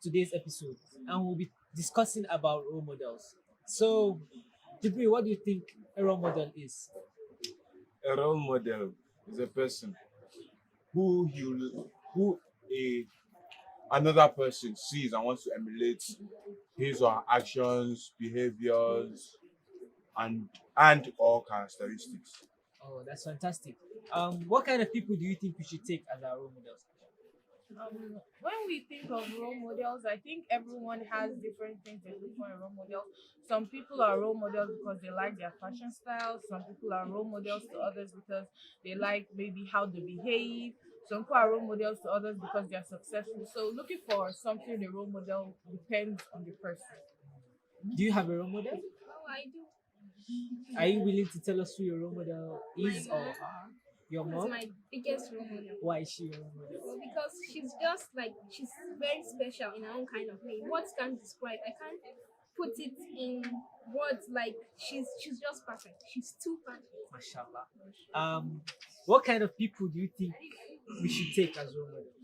today's episode, and we'll be discussing about role models. So, Jibril, what do you think a role model is? A role model is a person who a another person sees and wants to emulate his or her actions, behaviors, and or characteristics. Oh, that's fantastic. What kind of people do you think we should take as our role models? When we think of role models, I think everyone has different things they look for in role models. Some people are role models because they like their fashion style. Some people are role models to others because they like maybe how they behave. Some people are role models to others because they are successful. So looking for something in a role model depends on the person. Do you have a role model? Oh, I do. Are you willing to tell us who your role model My is or mom your is mom? my biggest role model. Why is she your role model? Well, because she's just like she's very special in her own kind of way. Words can't describe. I can't put it in words. Like she's just perfect. She's too perfect. Mashallah. What kind of people do you think we should take as role models?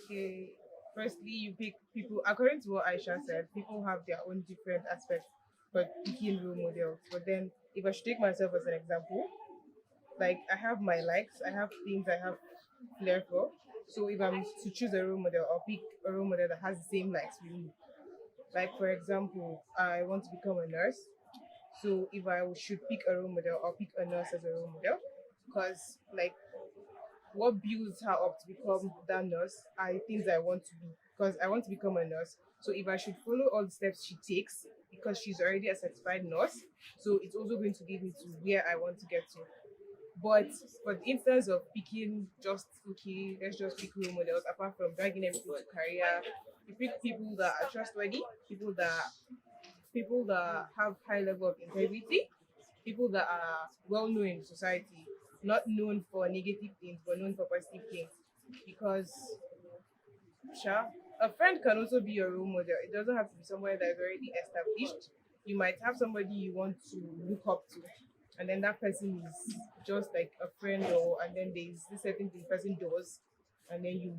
Okay. Firstly, you pick people according to what Aisha said. People have their own different aspects for picking role models. But then, if I should take myself as an example, like I have my likes, I have things I have flair for. So if I'm to choose a role model, I'll pick a role model that has the same likes with me. Like for example, I want to become a nurse. So if I should pick a role model, I'll pick a nurse as a role model, because like what builds her up to become that nurse are the things I want to be, because I want to become a nurse. So if I should follow all the steps she takes, because she's already a certified nurse, so it's also going to lead me to where I want to get to. But for the instance of picking just okay, let's just pick role models apart from dragging everything to career. You pick people that are trustworthy, people that have high level of integrity, people that are well known in society, not known for negative things but known for positive things. Because sure, a friend can also be your role model. It doesn't have to be somewhere that is already established. You might have somebody you want to look up to, and then that person is just like a friend, or and then there's this certain thing the person does, and then you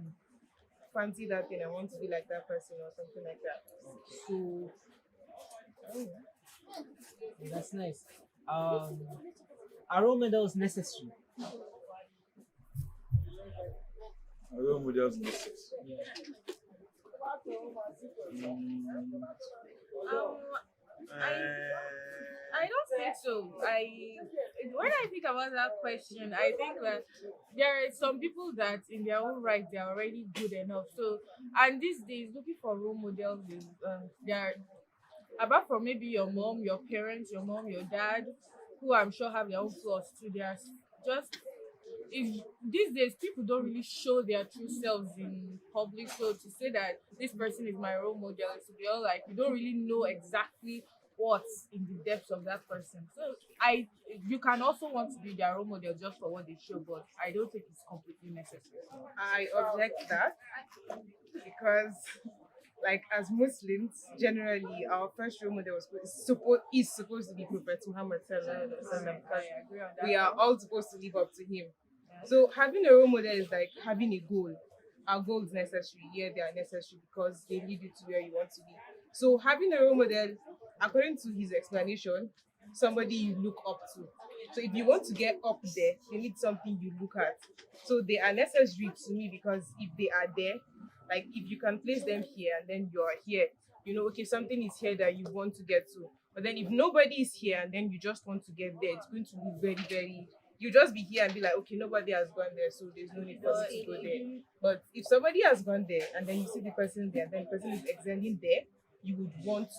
fancy that thing. I want to be like that person or something like that. So, I don't know. That's nice. Um, are role models necessary? A role models necessary. Yeah. Mm, Um, I I don't think so. When I think about that question, I think that there are some people that in their own right they are already good enough. So, and these days looking for role models is they are, apart from maybe your mom, your parents, your mom, your dad, who I'm sure have their own flaws too. There's just if these days people don't really show their true selves in public, so to say that this person is my role model is to be all like you don't really know exactly what's in the depths of that person. So I you can also want to be their role model just for what they show, but I don't think it's completely necessary. I object that, because like as Muslims, generally our first role model is supposed to be Prophet Muhammad sallallahu alaihi wasallam, because I agree on that. we are all supposed to live up to him. So having a role model is like having a goal. Our goals necessary, yeah, they are necessary because they lead you to where you want to be. So having a role model, according to his explanation, somebody you look up to. So if you want to get up there, you need something you look at. So they are necessary to me, because if they are there, like if you can place them here and then you are here, you know, okay, something is here that you want to get to. But then if nobody is here and then you just want to get there, it's going to be very, very, you just be here and be like, okay, nobody has gone there, so there's no need for me to go there. But if somebody has gone there and then you see the person there, then the person is excelling there, you would want to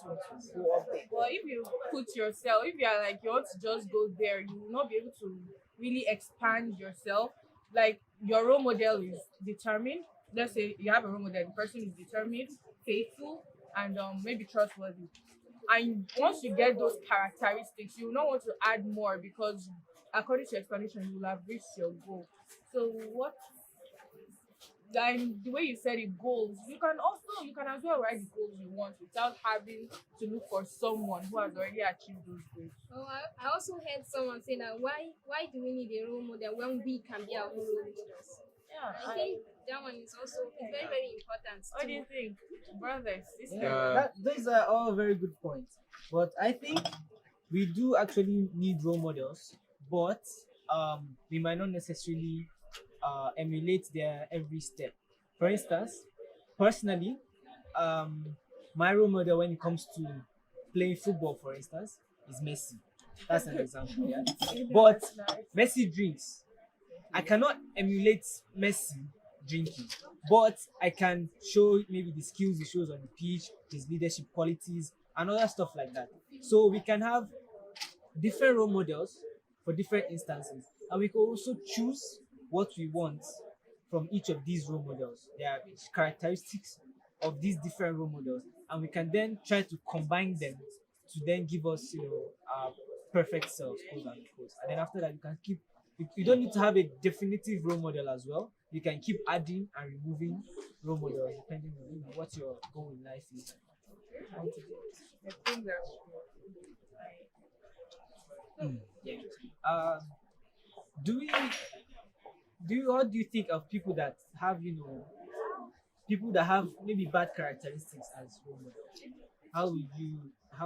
go up there. But if you put yourself, if you are like you want to just go there, you will not be able to really expand yourself. Like your role model is determined. Let's say you have a role model, the person is determined, faithful, and maybe trustworthy. And once you get those characteristics, you will not want to add more, because according to your explanation, you will have reached your goal. So what, and the way you said it, goals, you can as well write the goals you want without having to look for someone who has already achieved those goals. Oh, I also heard someone say that why do we need a role model when we can be our own role models? Yeah. I think that one is also very, very important What do you too. think, brothers, sisters? Yeah, those are all very good points. But I think we do actually need role models, but we might not necessarily emulate their every step. For instance, personally, my role model when it comes to playing football, for instance, is Messi. That's an example, yeah. But Messi drinks. I cannot emulate Messi drinking, but I can show maybe the skills he shows on the pitch, his leadership qualities, and other stuff like that. So we can have different role models for different instances, and we can also choose what we want from each of these role models. There are characteristics of these different role models, and we can then try to combine them to then give us, our perfect selves, quote unquote. And then after that, you can keep. You don't need to have a definitive role model as well. You can keep adding and removing role models depending on what your goal in life is. I think that's true. Yeah. Uh, do we what do you think of people that have people that have maybe bad characteristics as role models? How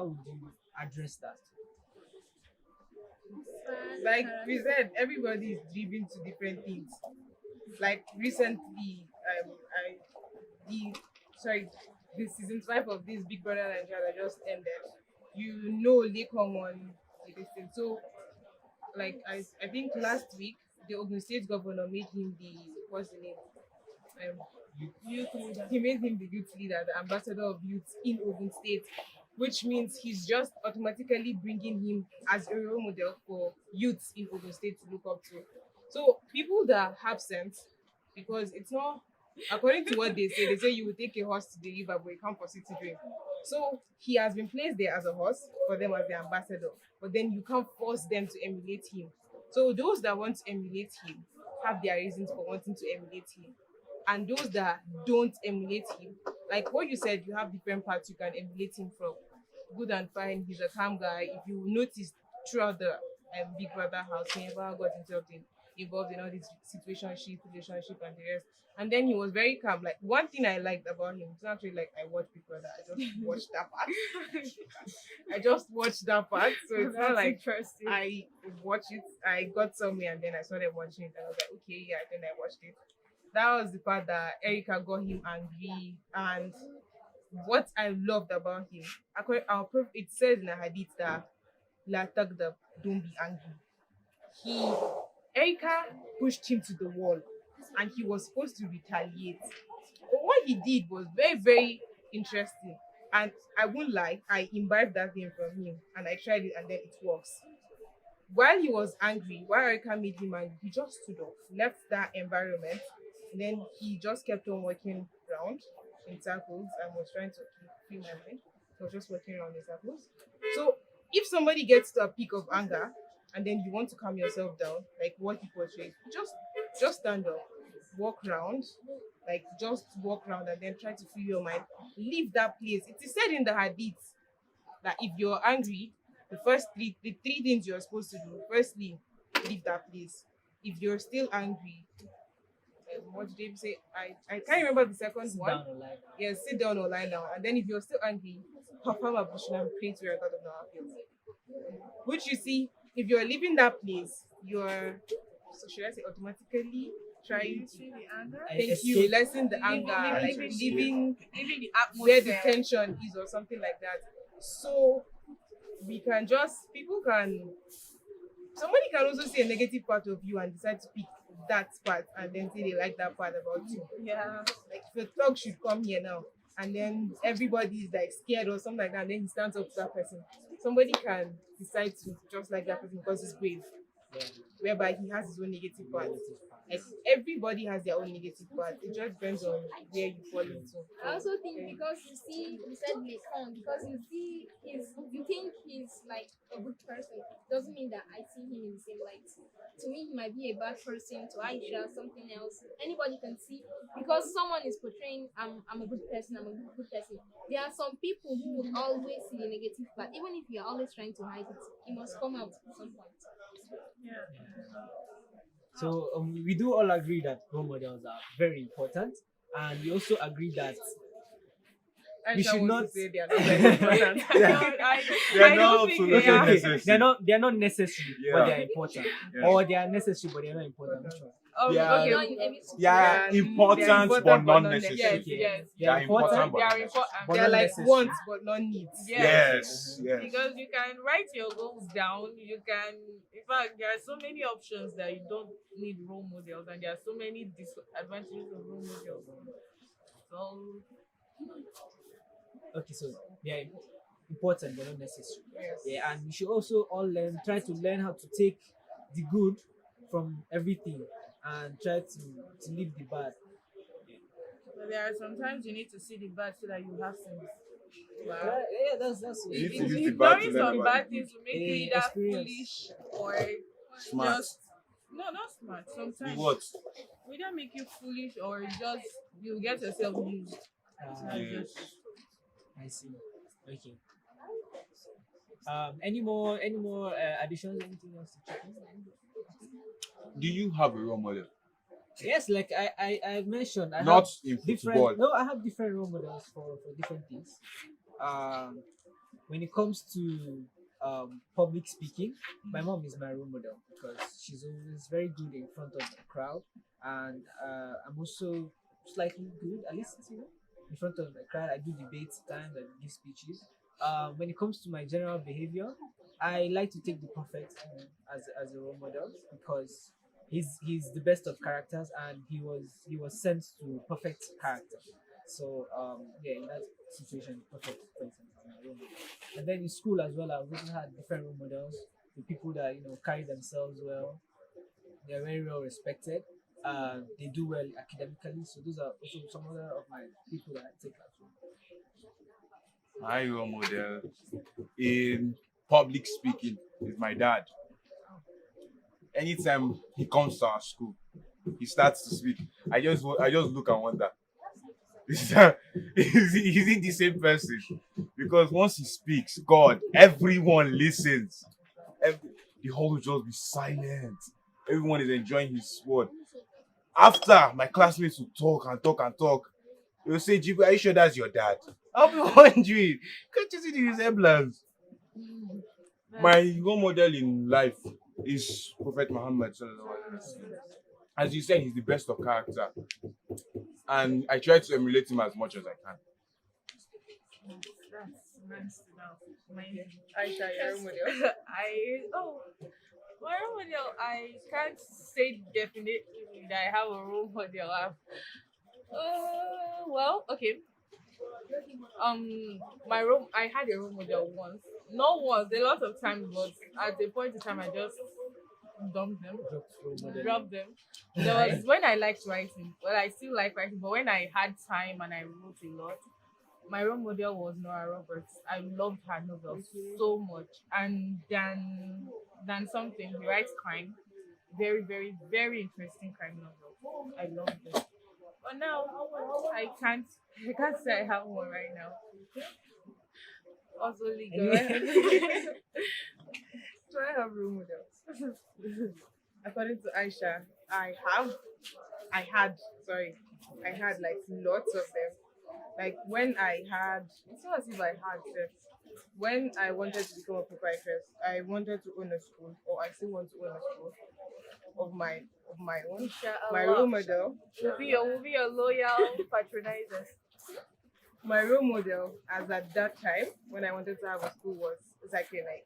would you address that? Like we said, everybody is driven to different things. Like recently, I the sorry, the season 5 of this Big Brother Nigeria that just ended. You know, Lekong on this thing. So, like I think last week the Ogun State governor made him the what's the name? Youth leader. He made him the youth leader, the ambassador of youth in Ogun State, which means he's just automatically bringing him as a role model for youths in Ogun State to look up to. So people that have sense, because it's not according to what they say you will take a horse to the river, but you can't force it to drink. So he has been placed there as a horse for them as the ambassador, but then you can't force them to emulate him. So those that want to emulate him have their reasons for wanting to emulate him. And those that don't emulate him, like what you said, you have different parts you can emulate him from. Good and fine, he's a calm guy. If you notice throughout the Big Brother house, he never got involved in all this relationship, and the rest. And then he was very calm. Like one thing I liked about him, it's not actually like I watched Big Brother, I just watched that part. I just watched that part, so it's not like interesting. I watched it. I got somewhere and then I started watching it, and I was like, okay, yeah. Then I watched it. That was the part that Erica got him angry. And what I loved about him, it says in a hadith that La Tagdab, don't be angry. Erica pushed him to the wall and he was supposed to retaliate. But what he did was very, very interesting. And I won't lie, I imbibed that thing from him and I tried it and then it works. While he was angry, while Erica made him angry, he just stood up, left that environment, and then he just kept on walking around in circles and was trying to free my mind. He was just walking around in circles. So if somebody gets to a peak of anger and then you want to calm yourself down, like what he portrays, just stand up, walk around, like just walk around and then try to free your mind. Leave that place. It is said in the hadith that if you're angry, the three things you're supposed to do. Firstly, leave that place. If you're still angry, what did they say? I can't remember the second Sit one. down or lie down. Yeah, sit down or lie down. And then if you're still angry, perform ablution and pray to your God of Nawafil. Which you see, if you're leaving that place, you're, so should I say, automatically trying to the anger. I thank you, escape. lessen the anger, like leaving the where atmosphere. the tension is or something like that. So somebody can also see a negative part of you and decide to pick that part and then say they like that part about you. Yeah. Like if a thug should come here now and then everybody is like scared or something like that, and then he stands up to that person. Somebody can decide to just like that person because he's brave, Yeah. whereby he has his own negative part. Like everybody has their own negative part. It just depends on where you fall into. I also think because you said Lekon, because you think he's like a good person, doesn't mean that I see him in the same light. To me, he might be a bad person. To Aisha, something else. Anybody can see because someone is portraying I'm a good person. I'm a good person. There are some people who would always see the negative part, even if you're always trying to hide it. It must come out at some point. So we do all agree that role models are very important, and we also agree that we should not. Say they are not very important. Yeah. I, They are I not don't think absolutely they are. necessary. They're not necessary, but Yeah. they are important. Yeah. Or they are necessary, but they're not important. Which one? Yeah. Okay. Not in every Yeah, They are important but not necessary. Yes, Okay. yes. They are important, but They are not important. but They are not like necessary. wants but not needs. Yes, yes. Because you can write your goals down. You can, in fact, there are so many options that you don't need role models, and there are so many disadvantages of role models. So, Okay, so they are important, but not necessary. yes. Yeah, and we should also all try to learn how to take the good from everything and try to leave the bad. So there are sometimes you need to see the bad so that you have sense. Yeah, Wow. yeah, that's You need to It- use it- the bad to ignoring learn some about bad things will make you either experience. foolish or Smart. just no, not smart. The Sometimes what? we either make you foolish or just you get yourself used. Yes. I see. Okay. Any more additions? Anything else to check in? Do you have a role model? Yes, like I mentioned, I Not have in different. football. No, I have different role models for different things. When it comes to public speaking, my mom is my role model because she's always very good in front of the crowd, and I'm also slightly good, at least in front of the crowd. I do debates times, I give speeches. When it comes to my general behavior, I like to take the prophet as a role model because he's the best of characters, and he was sent to perfect character. So yeah, in that situation, perfect person is my role model. And then in school as well, I've also had different role models, the people that carry themselves well. They're very well respected. They do well academically. So those are also some other of my people that I take as well. My role model in public speaking is my dad. Anytime he comes to our school, he starts to speak. I just look and wonder, is he the same person? Because once he speaks, God, everyone listens. The whole will just be silent. Everyone is enjoying his word. After, my classmates will talk and talk and talk. They'll say, Jibu, are you sure that's your dad? I'll be wondering, can't you see the resemblance? My role model in life is Prophet Muhammad. As you said, he's the best of character. And I try to emulate him as much as I can. That's nice to know. My Aisha, your role model. My role model. I can't say definitely that I have a role model. Well, okay. I had a role model once. Not once, a lot of times, but at a point in time, I just dumped them, dropped them. There was when I liked writing. Well, I still like writing, but when I had time and I wrote a lot, my role model was Nora Roberts. I loved her novels so much, and than something, he writes crime, very, very, very interesting crime novels. I love them. But now I can't say I have one right now. Also legal. Do I have role models? According to Aisha, I had like lots of them. Like when I had, it's not as if I had them. When I wanted to become a proprietress, I wanted to own a school, or I still want to own a school of my own. My role model, We'll be a loyal patronizer. My role model as at that time when I wanted to have a school was Zaki Naik.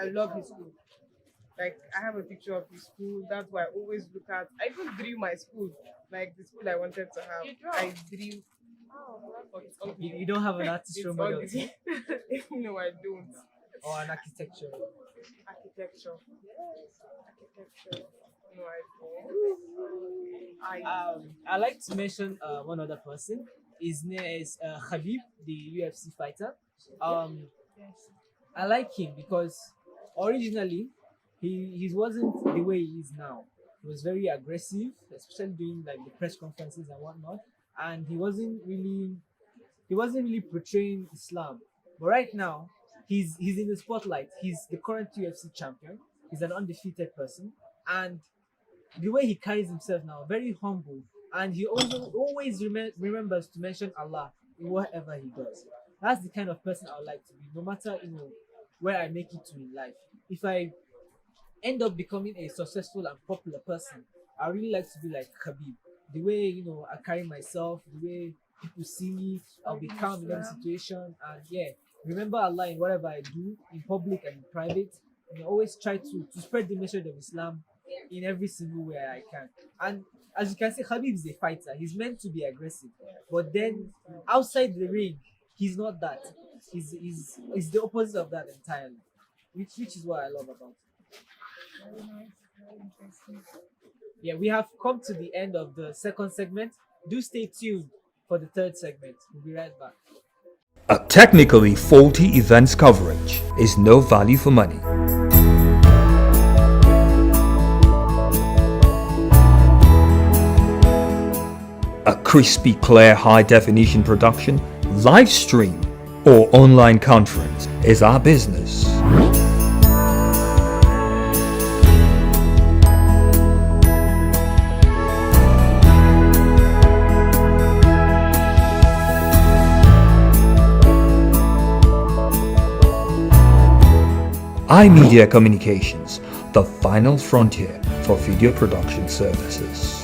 I love his school. Like I have a picture of his school. That's why I always look at. I even drew my school, like the school I wanted to have. You draw? I drew. Oh, Oh, it's ugly. You don't have an artist It's role model ugly. No, I don't. or an architecture. Architecture. Architecture. No, I don't. I like to mention one other person. His name is Khabib, the UFC fighter. I like him because originally he wasn't the way he is now. He was very aggressive, especially during like the press conferences and whatnot. And he wasn't really portraying Islam. But right now, he's in the spotlight. He's the current UFC champion. He's an undefeated person, and the way he carries himself now, very humble, and he also always remembers to mention Allah in whatever he does. That's the kind of person I would like to be, no matter where I make it to in life. If I end up becoming a successful and popular person, I really like to be like Khabib. The way I carry myself, the way people see me, I'll be calm in every situation, and yeah, remember Allah in whatever I do, in public and in private, and I always try to spread the message of Islam in every single way I can. And as you can see, Khabib is a fighter. He's meant to be aggressive, but then outside the ring, he's not that. He's the opposite of that entirely, which is what I love about him. Very nice, very interesting. Yeah, we have come to the end of the second segment. Do stay tuned for the third segment. We'll be right back. A technically faulty events coverage is no value for money. A crispy clear high definition production, live stream or online conference is our business. iMedia Communications, the final frontier for video production services.